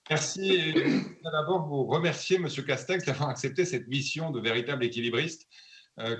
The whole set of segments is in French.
Merci. Et je voudrais d'abord vous remercier, Monsieur Castex, d'avoir accepté cette mission de véritable équilibriste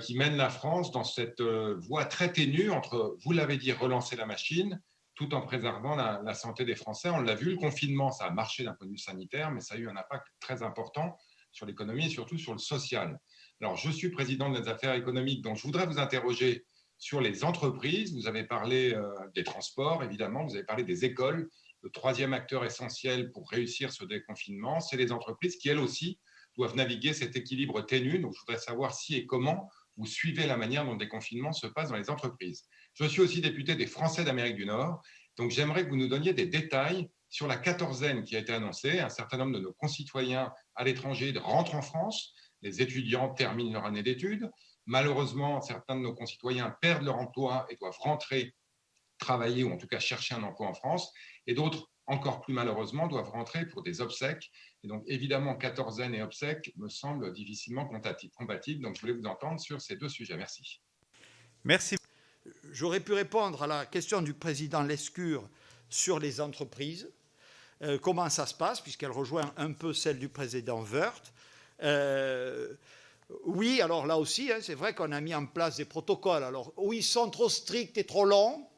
qui mène la France dans cette voie très ténue entre, vous l'avez dit, relancer la machine, tout en préservant la santé des Français. On l'a vu, le confinement, ça a marché d'un point de vue sanitaire, mais ça a eu un impact très important sur l'économie et surtout sur le social. Alors, je suis président des affaires économiques, donc je voudrais vous interroger sur les entreprises. Vous avez parlé des transports, évidemment, vous avez parlé des écoles. Le troisième acteur essentiel pour réussir ce déconfinement, c'est les entreprises qui, elles aussi, doivent naviguer cet équilibre ténu. Donc, je voudrais savoir si et comment vous suivez la manière dont le déconfinement se passe dans les entreprises. Je suis aussi député des Français d'Amérique du Nord, donc j'aimerais que vous nous donniez des détails sur la quatorzaine qui a été annoncée. Un certain nombre de nos concitoyens à l'étranger rentrent en France, les étudiants terminent leur année d'études. Malheureusement, certains de nos concitoyens perdent leur emploi et doivent rentrer travailler ou en tout cas chercher un emploi en France, et d'autres, encore plus malheureusement, doivent rentrer pour des obsèques. Et donc, évidemment, quatorzaine et obsèques me semblent difficilement compatibles. Donc, je voulais vous entendre sur ces deux sujets. Merci. Merci. J'aurais pu répondre à la question du président Lescure sur les entreprises. Comment ça se passe, puisqu'elle rejoint un peu celle du président Woerth. Oui, alors là aussi, c'est vrai qu'on a mis en place des protocoles. Alors, oui, ils sont trop stricts et trop longs,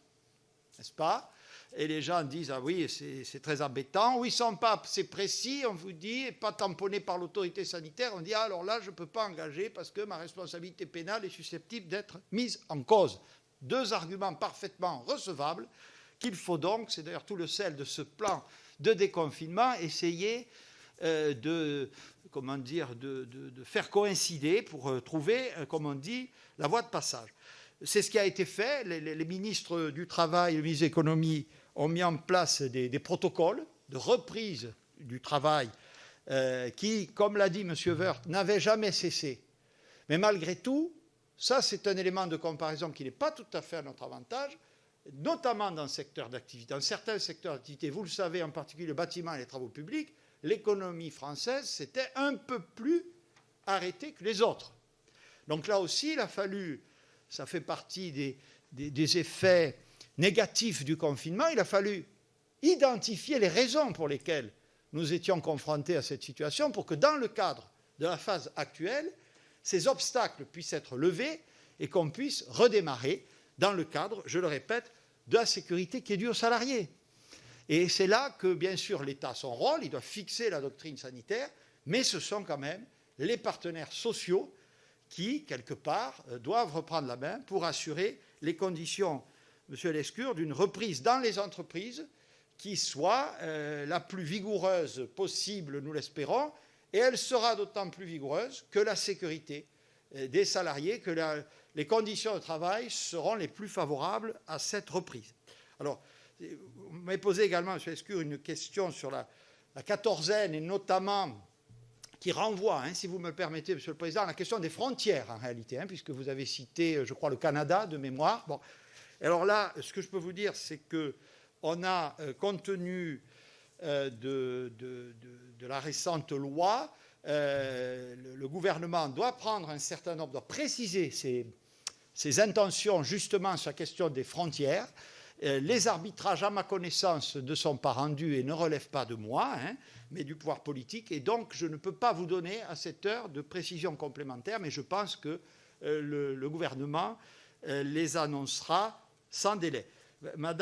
n'est-ce pas? Et les gens disent, ah oui, c'est très embêtant. Oui, ils ne sont pas assez précis, on vous dit, et pas tamponnés par l'autorité sanitaire. On dit, ah, alors là, je ne peux pas engager parce que ma responsabilité pénale est susceptible d'être mise en cause. Deux arguments parfaitement recevables qu'il faut donc, c'est d'ailleurs tout le sel de ce plan de déconfinement, essayer de faire coïncider pour trouver, comme on dit, la voie de passage. C'est ce qui a été fait. Les ministres du Travail et le ministre de l'Économie ont mis en place des protocoles de reprise du travail qui, comme l'a dit M. Woerth, n'avaient jamais cessé. Mais malgré tout, ça c'est un élément de comparaison qui n'est pas tout à fait à notre avantage, notamment dans certains secteurs d'activité. Vous le savez, en particulier le bâtiment et les travaux publics, l'économie française s'était un peu plus arrêtée que les autres. Donc là aussi, il a fallu, ça fait partie des effets négatifs du confinement, il a fallu identifier les raisons pour lesquelles nous étions confrontés à cette situation pour que dans le cadre de la phase actuelle, ces obstacles puissent être levés et qu'on puisse redémarrer dans le cadre, je le répète, de la sécurité qui est due aux salariés. Et c'est là que, bien sûr, l'État a son rôle, il doit fixer la doctrine sanitaire, mais ce sont quand même les partenaires sociaux qui, quelque part, doivent reprendre la main pour assurer les conditions, M. Lescure, d'une reprise dans les entreprises qui soit la plus vigoureuse possible, nous l'espérons, et elle sera d'autant plus vigoureuse que la sécurité des salariés, que les conditions de travail seront les plus favorables à cette reprise. Alors, vous m'avez posé également, M. Lescure, une question sur la quatorzaine, et notamment qui renvoie, si vous me le permettez, M. le Président, à la question des frontières, en réalité, puisque vous avez cité, je crois, le Canada, de mémoire. Bon. Alors là, ce que je peux vous dire, c'est qu'on a, compte tenu de la récente loi, le gouvernement doit prendre un certain nombre, doit préciser ses intentions justement sur la question des frontières. Les arbitrages, à ma connaissance, ne sont pas rendus et ne relèvent pas de moi, mais du pouvoir politique. Et donc, je ne peux pas vous donner à cette heure de précision complémentaire, mais je pense que le gouvernement les annoncera sans délai. Madame